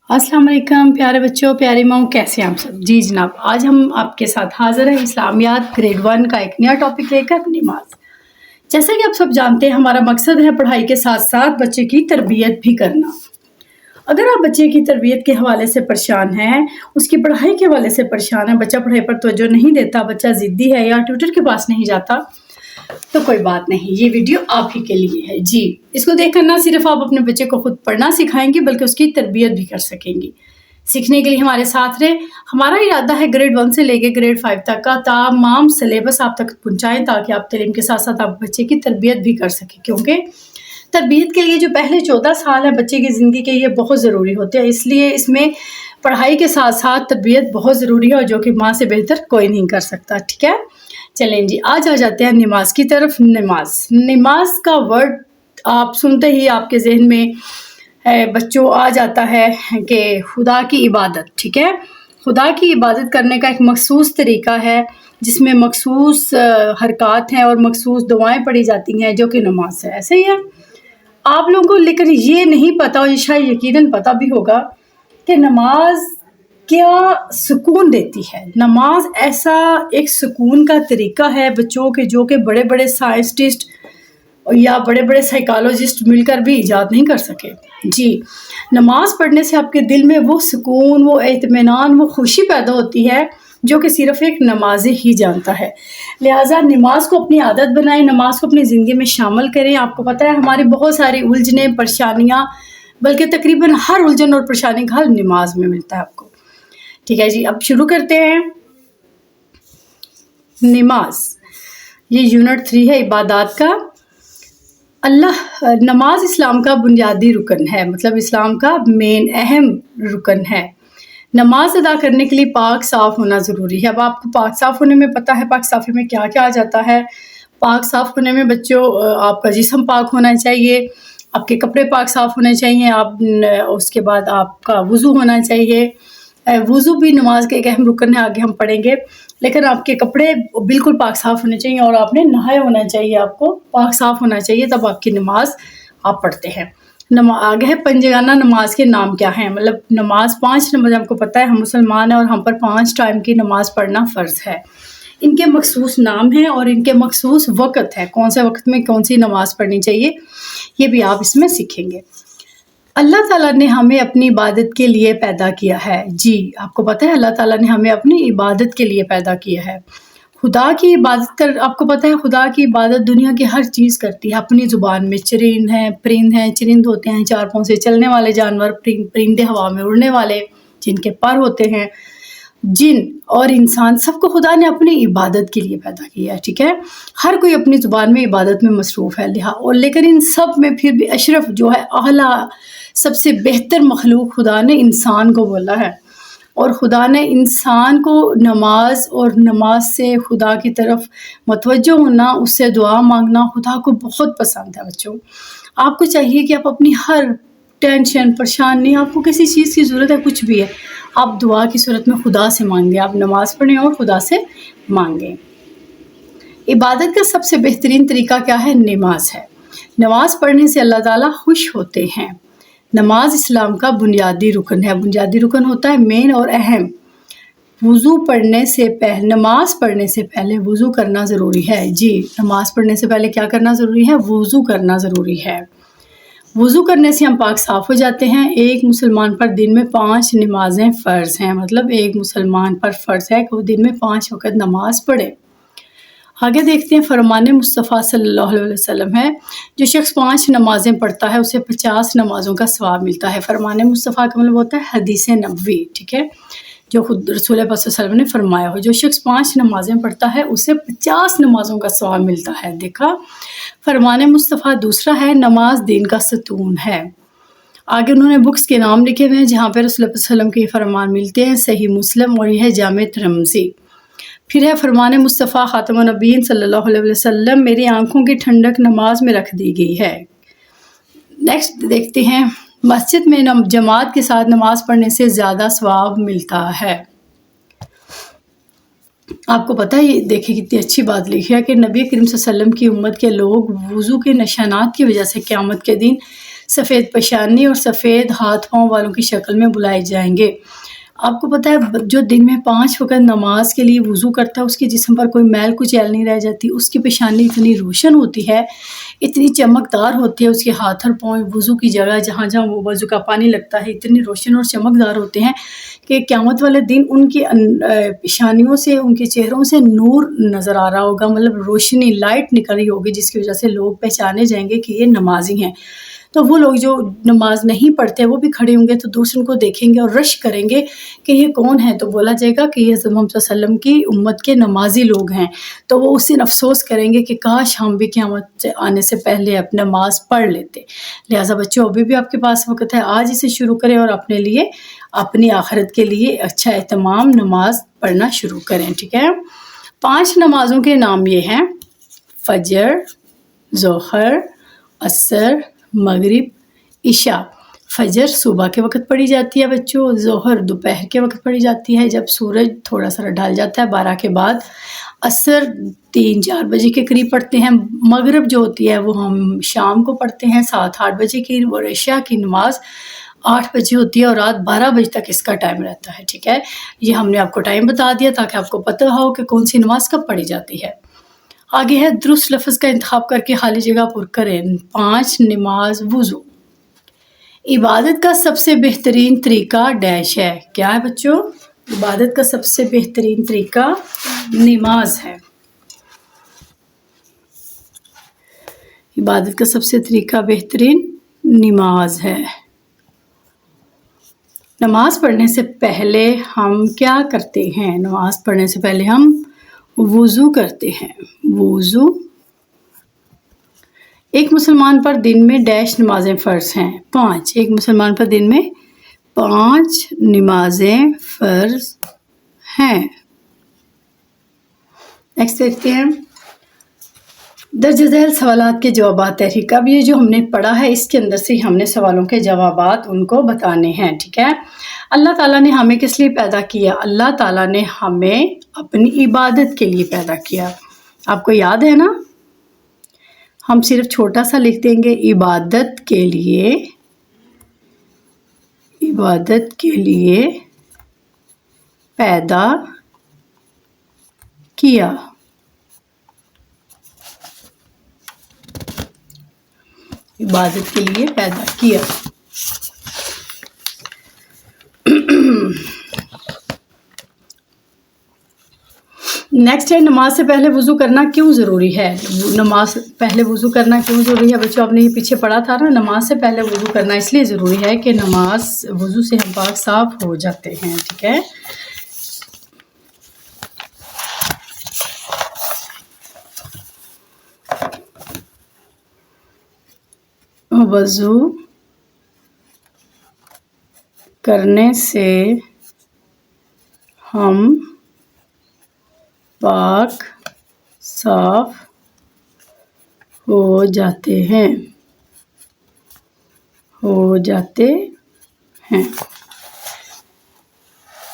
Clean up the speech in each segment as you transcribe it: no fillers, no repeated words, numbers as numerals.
अस्सलाम वालेकुम प्यारे बच्चों, प्यारी माओ, कैसे हैं आप सब। जी जनाब, आज हम आपके साथ हाजिर हैं इस्लामियात ग्रेड 1 का एक नया टॉपिक लेकर, नमाज। जैसा कि आप सब जानते हैं, हमारा मकसद है पढ़ाई के साथ साथ बच्चे की तरबियत भी करना। अगर आप बच्चे की तरबियत के हवाले से परेशान हैं, उसकी पढ़ाई के हवाले से परेशान है, बच्चा पढ़ाई पर तवज्जो नहीं देता, बच्चा ज़िद्दी है या ट्यूटर के पास नहीं जाता, तो कोई बात नहीं, ये वीडियो आप ही के लिए है। जी, इसको देखकर ना सिर्फ आप अपने बच्चे को खुद पढ़ना सिखाएंगे बल्कि उसकी तरबियत भी कर सकेंगी। सीखने के लिए हमारे साथ रहे। हमारा इरादा है ग्रेड 1 से लेकर ग्रेड 5 तक का तमाम सिलेबस आप तक पहुंचाएं ताकि आप तालीम के साथ साथ आप बच्चे की तरबियत भी कर सकें, क्योंकि तरबियत के लिए जो पहले 14 साल है बच्चे की ज़िंदगी के, ये बहुत ज़रूरी होते हैं। इसलिए इसमें पढ़ाई के साथ साथ तरबियत बहुत ज़रूरी है, और जो कि माँ से बेहतर कोई नहीं कर सकता। ठीक है, चलें जी, आज आ जाते हैं नमाज की तरफ। नमाज का वर्ड आप सुनते ही आपके जहन में बच्चों आ जाता है कि खुदा की इबादत। ठीक है, खुदा की इबादत करने का एक मखसूस तरीका है जिसमें मखसूस हरकत हैं और मखसूस दुआएं पढ़ी जाती हैं, जो कि नमाज है। ऐसे ही है, आप लोगों को लेकर ये नहीं पता, और शायद यकीनन पता भी होगा कि नमाज क्या सुकून देती है। नमाज ऐसा एक सुकून का तरीका है बच्चों के, जो कि बड़े बड़े साइंटिस्ट या बड़े बड़े साइकोलॉजिस्ट मिलकर भी इजाद नहीं कर सके। जी, नमाज पढ़ने से आपके दिल में वो सुकून, वो इत्मीनान, वो खुशी पैदा होती है जो कि सिर्फ एक नमाज़ी ही जानता है। लिहाजा नमाज को अपनी आदत बनाएं, नमाज को अपनी ज़िंदगी में शामिल करें। आपको पता है हमारी बहुत सारी उलझने, परेशानियाँ, बल्कि तकरीबन हर उलझन और परेशानी का हल नमाज में मिलता है आपको। ठीक है जी, अब शुरू करते हैं। नमाज, ये यूनिट 3 है इबादत का। नमाज इस्लाम का बुनियादी रुकन है, मतलब इस्लाम का मेन अहम रुकन है। नमाज अदा करने के लिए पाक साफ होना ज़रूरी है। अब आपको पाक साफ होने में पता है पाक साफी में क्या क्या आ जाता है। पाक साफ होने में बच्चों आपका जिस्म पाक होना चाहिए, आपके कपड़े पाक साफ होने चाहिए, उसके बाद आपका वज़ू होना चाहिए। वज़ू भी नमाज का एक अहम रुकन है, आगे हम पढ़ेंगे। लेकिन आपके कपड़े बिल्कुल पाक साफ होने चाहिए और आपने नहाए होना चाहिए, आपको पाक साफ होना चाहिए, तब आपकी नमाज आप पढ़ते हैं। आगे है पंजगाना नमाज के नाम क्या हैं। मतलब नमाज 5 नमाज आपको पता है, हम मुसलमान हैं और हम पर 5 टाइम की नमाज पढ़ना फ़र्ज़ है। इनके मखसूस नाम हैं और इनके मखसूस वक़्त है, कौन से वक्त में कौन सी नमाज पढ़नी चाहिए, ये भी आप इसमें सीखेंगे। अल्लाह ताला ने हमें अपनी इबादत के लिए पैदा किया है। जी, आपको पता है अल्लाह ताला ने हमें अपनी इबादत के लिए पैदा किया है। खुदा की इबादत कर, आपको पता है खुदा की इबादत दुनिया की हर चीज़ करती है अपनी ज़ुबान में। चरिंद हैं, परिंद हैं, चरिंद होते हैं 4 पाँव से चलने वाले जानवर, परिंदे हवा में उड़ने वाले जिनके पर होते हैं, जिन और इंसान, सबको खुदा ने अपनी इबादत के लिए पैदा किया है। ठीक है, हर कोई अपनी ज़ुबान में इबादत में मसरूफ़ है और लेकिन इन सब में फिर भी अशरफ जो है, आला, सबसे बेहतर मखलूक खुदा ने इंसान को बोला है। और खुदा ने इंसान को नमाज और नमाज से खुदा की तरफ मतवज्जो होना, उससे दुआ मांगना खुदा को बहुत पसंद है। बच्चों, आपको चाहिए कि आप अपनी हर टेंशन, परेशानी, आपको किसी चीज़ की ज़रूरत है, कुछ भी है, आप दुआ की सूरत में खुदा से मांगें। आप नमाज पढ़ें और खुदा से मांगें। इबादत का सबसे बेहतरीन तरीका क्या है? नमाज है। नमाज पढ़ने से अल्लाह ताला खुश होते हैं। नमाज इस्लाम का बुनियादी रुकन है। बुनियादी रुकन होता है मेन और अहम। वज़ू पढ़ने से पहले, नमाज पढ़ने से पहले वज़ू करना ज़रूरी है। जी, नमाज पढ़ने से पहले क्या करना ज़रूरी है? वज़ू करना ज़रूरी है। वज़ू करने से हम पाक साफ़ हो जाते हैं। एक मुसलमान पर दिन में 5 नमाज़ें फ़र्ज़ हैं, मतलब एक मुसलमान पर फ़र्ज़ है कि वो दिन में 5 वक़्त नमाज पढ़े। आगे देखते हैं, फरमान मुस्तफ़ा सल्लल्लाहु अलैहि वसल्लम है, जो शख्स 5 नमाज़ें पढ़ता है उसे 50 नमाज़ों का सवाब मिलता है। फरमान मुस्तफ़ा का मतलब होता है हदीस नबवी। ठीक है, जो खुद रसूल पाक सल्लल्लाहु अलैहि वसल्लम ने फरमाया हो, जो शख्स 5 नमाज़ें पढ़ता है उसे 50 नमाज़ों का सवाब मिलता है। देखा, फरमान मुस्तफ़ा। दूसरा है, नमाज दीन का सतून है। आगे उन्होंने बुक्स के नाम लिखे हुए हैं जहाँ पर रसूल पाक सल्लल्लाहु अलैहि वसल्लम के फरमान मिलते हैं। सही मुस्लिम और यह है जामे तिरमिज़ी। फिर है फरमान मुस्तफ़ा ख़ातमुन नबीय्यीन सल्लल्लाहु अलैहि वसल्लम, मेरी आँखों की ठंडक नमाज में रख दी गई है। नेक्स्ट देखते हैं, मस्जिद में जमात के साथ नमाज पढ़ने से ज़्यादा सवाब मिलता है। आपको पता है, ये देखिए कितनी अच्छी बात लिखी है कि नबी करीम सल्लल्लाहु अलैहि वसल्लम की उम्मत के लोग वज़ू के निशानात की वजह से क़यामत के दिन سفید پیشانی اور سفید ہاتھ پاؤں والوں کی شکل میں بلائے جائیں گے۔ آپ کو پتہ ہے جو دن میں 5 وقت نماز کے لیے وضو کرتا ہے اس کے جسم پر کوئی میل کچیل نہیں رہ جاتی، اس کی پیشانی اتنی روشن ہوتی ہے، اتنی چمکدار ہوتی ہے، اس کے ہاتھ اور پاؤں وضو کی جگہ جہاں جہاں وہ وضو کا پانی لگتا ہے اتنی روشن اور چمکدار ہوتے ہیں کہ قیامت والے دن ان کی پیشانیوں سے، ان کے چہروں سے نور نظر آ رہا ہوگا، مطلب روشنی، لائٹ نکل رہی ہوگی جس کی وجہ سے لوگ پہچانے جائیں گے کہ یہ نمازی ہیں۔ تو وہ لوگ جو نماز نہیں پڑھتے وہ بھی کھڑے ہوں گے تو دوسروں کو دیکھیں گے اور رش کریں گے کہ یہ کون ہے، تو بولا جائے گا کہ یہ حضرت محمد صلی اللہ علیہ وسلم کی امت کے نمازی لوگ ہیں۔ تو وہ اس دن افسوس کریں گے کہ کاش ہم بھی قیامت سے آنے سے پہلے اپنے نماز پڑھ لیتے۔ لہٰذا بچوں ابھی بھی آپ کے پاس وقت ہے، آج اسے شروع کریں اور اپنے لیے، اپنی آخرت کے لیے اچھا اہتمام نماز پڑھنا شروع کریں، ٹھیک ہے۔ 5 نمازوں کے نام یہ ہیں: فجر، ظہر، عصر، مغرب، عشاء۔ فجر صبح کے وقت پڑھی جاتی ہے بچوں، ظہر دوپہر کے وقت پڑھی جاتی ہے جب سورج تھوڑا سا ڈھل جاتا ہے 12 کے بعد، عصر 3-4 بجے کے قریب پڑھتے ہیں، مغرب جو ہوتی ہے وہ ہم شام کو پڑھتے ہیں 7-8 بجے کی، اور عشاء کی نماز 8 بجے ہوتی ہے اور رات 12 بجے تک اس کا ٹائم رہتا ہے، ٹھیک ہے۔ یہ ہم نے آپ کو ٹائم بتا دیا تاکہ آپ کو پتہ ہو کہ کون سی نماز کب پڑھی جاتی ہے۔ آگے ہے درست لفظ کا انتخاب کر کے خالی جگہ پر کریں۔ 5 نماز وضو۔ عبادت کا سب سے بہترین طریقہ ڈیش ہے، کیا ہے بچوں؟ عبادت کا سب سے بہترین طریقہ نماز ہے۔ عبادت کا سب سے طریقہ بہترین نماز ہے۔ نماز پڑھنے سے پہلے ہم کیا کرتے ہیں؟ نماز پڑھنے سے پہلے ہم وضو کرتے ہیں۔ وضو۔ ایک مسلمان پر دن میں ڈیش نمازیں فرض ہیں؟ 5۔ ایک مسلمان پر دن میں 5 نمازیں فرض ہیں۔ نیکسٹ دیکھتے ہیں درج ذیل سوالات کے جوابات تحریر۔ اب یہ جو ہم نے پڑھا ہے اس کے اندر سے ہم نے سوالوں کے جوابات ان کو بتانے ہیں، ٹھیک ہے۔ اللہ تعالیٰ نے ہمیں کس لیے پیدا کیا؟ اللہ تعالیٰ نے ہمیں اپنی عبادت کے لیے پیدا کیا۔ آپ کو یاد ہے نا؟ ہم صرف چھوٹا سا لکھ دیں گے، عبادت کے لیے، عبادت کے لیے پیدا کیا۔ عبادت کے لیے پیدا کیا۔ نیکسٹ ہے نماز سے پہلے وضو کرنا کیوں ضروری ہے؟ نماز پہلے وضو کرنا کیوں ضروری ہے بچوں؟ آپ نے یہ پیچھے پڑھا تھا نا، نماز سے پہلے وضو کرنا اس لیے ضروری ہے کہ نماز وضو سے ہم پاک صاف ہو جاتے ہیں، ٹھیک ہے۔ وضو کرنے سے ہم پاک صاف ہو جاتے ہیں،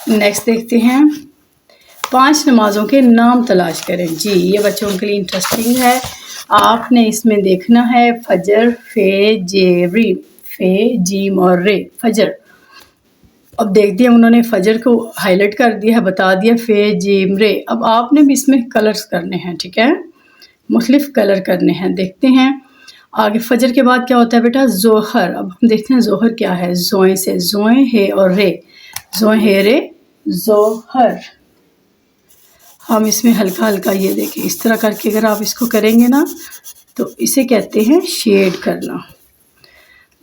نیکسٹ دیکھتے ہیں 5 نمازوں کے نام تلاش کریں۔ جی یہ بچوں کے لیے انٹرسٹنگ ہے، آپ نے اس میں دیکھنا ہے فجر، فے جیم اور رے، فجر۔ اب دیکھ دیا انہوں نے فجر کو ہائی لائٹ کر دیا ہے، بتا دیا فے جیم رے۔ اب آپ نے بھی اس میں کلرز کرنے ہیں، ٹھیک ہے، مختلف کلر کرنے ہیں۔ دیکھتے ہیں آگے فجر کے بعد کیا ہوتا ہے بیٹا؟ ظہر۔ اب ہم دیکھتے ہیں ظہر کیا ہے، زوئیں سے، زوئیں ہے اور رے، زوئیں ہے رے، ظہر۔ ہم اس میں ہلکا ہلکا یہ دیکھیں اس طرح کر کے اگر آپ اس کو کریں گے نا تو اسے کہتے ہیں شیڈ کرنا،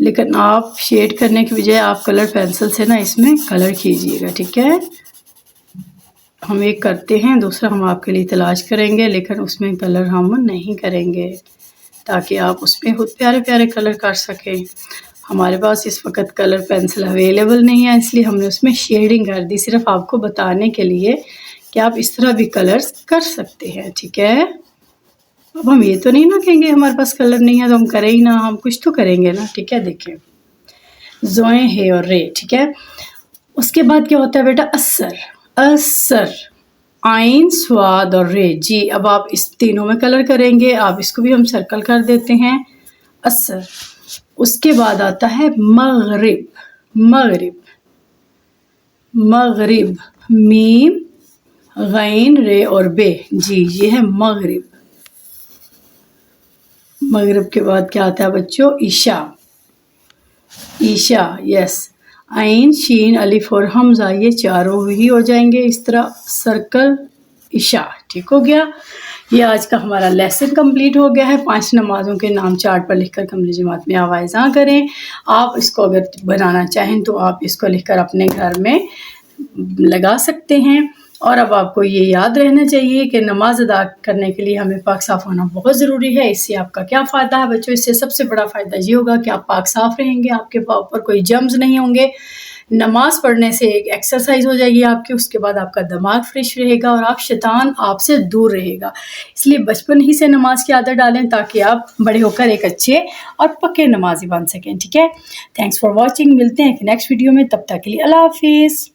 لیکن آپ شیڈ کرنے کی بجائے آپ کلر پینسل سے نا اس میں کلر کیجئے گا، ٹھیک ہے۔ ہم ایک کرتے ہیں، دوسرا ہم آپ کے لیے تلاش کریں گے، لیکن اس میں کلر ہم نہیں کریں گے تاکہ آپ اس میں خود پیارے پیارے کلر کر سکیں۔ ہمارے پاس اس وقت کلر پینسل اویلیبل نہیں ہے، اس لیے ہم نے اس میں شیڈنگ کر دی، صرف آپ کو بتانے کے لیے کہ آپ اس طرح بھی کلرز کر سکتے ہیں، ٹھیک ہے۔ اب ہم یہ تو نہیں نا کہیں گے ہمارے پاس کلر نہیں ہے تو ہم کریں ہی نہ، ہم کچھ تو کریں گے نا، ٹھیک ہے۔ دیکھیں زوئیں ہے اور رے، ٹھیک ہے۔ اس کے بعد کیا ہوتا ہے بیٹا؟ عصر، عصر، عین، صاد اور رے۔ جی اب آپ اس تینوں میں کلر کریں گے، آپ اس کو بھی ہم سرکل کر دیتے ہیں، عصر۔ اس کے بعد آتا ہے مغرب. مغرب مغرب میم غین رے اور بے. جی یہ ہے مغرب. مغرب کے بعد کیا آتا ہے بچوں؟ عشاء. عشاء یس. عین شین الف اور حمزہ یہ چاروں ہی ہو جائیں گے اس طرح سرکل. عشاء. ٹھیک ہو گیا. یہ آج کا ہمارا لیسن کمپلیٹ ہو گیا ہے. 5 نمازوں کے نام چارٹ پر لکھ کر کملی جماعت میں آوازاں کریں. آپ اس کو اگر بنانا چاہیں تو آپ اس کو لکھ کر اپنے گھر میں لگا سکتے ہیں. اور اب آپ کو یہ یاد رہنا چاہیے کہ نماز ادا کرنے کے لیے ہمیں پاک صاف ہونا بہت ضروری ہے. اس سے آپ کا کیا فائدہ ہے بچوں؟ اس سے سب سے بڑا فائدہ یہ ہوگا کہ آپ پاک صاف رہیں گے، آپ کے اوپر کوئی جرمز نہیں ہوں گے. نماز پڑھنے سے ایک ایکسرسائز ہو جائے گی آپ کی، اس کے بعد آپ کا دماغ فریش رہے گا اور آپ شیطان آپ سے دور رہے گا. اس لیے بچپن ہی سے نماز کی عادت ڈالیں تاکہ آپ بڑے ہو کر ایک اچھے اور پکے نمازی بن سکیں. ٹھیک ہے. Thanks for watching. ملتے ہیں ایک نیکسٹ ویڈیو میں. تب تک کے لیے اللہ حافظ.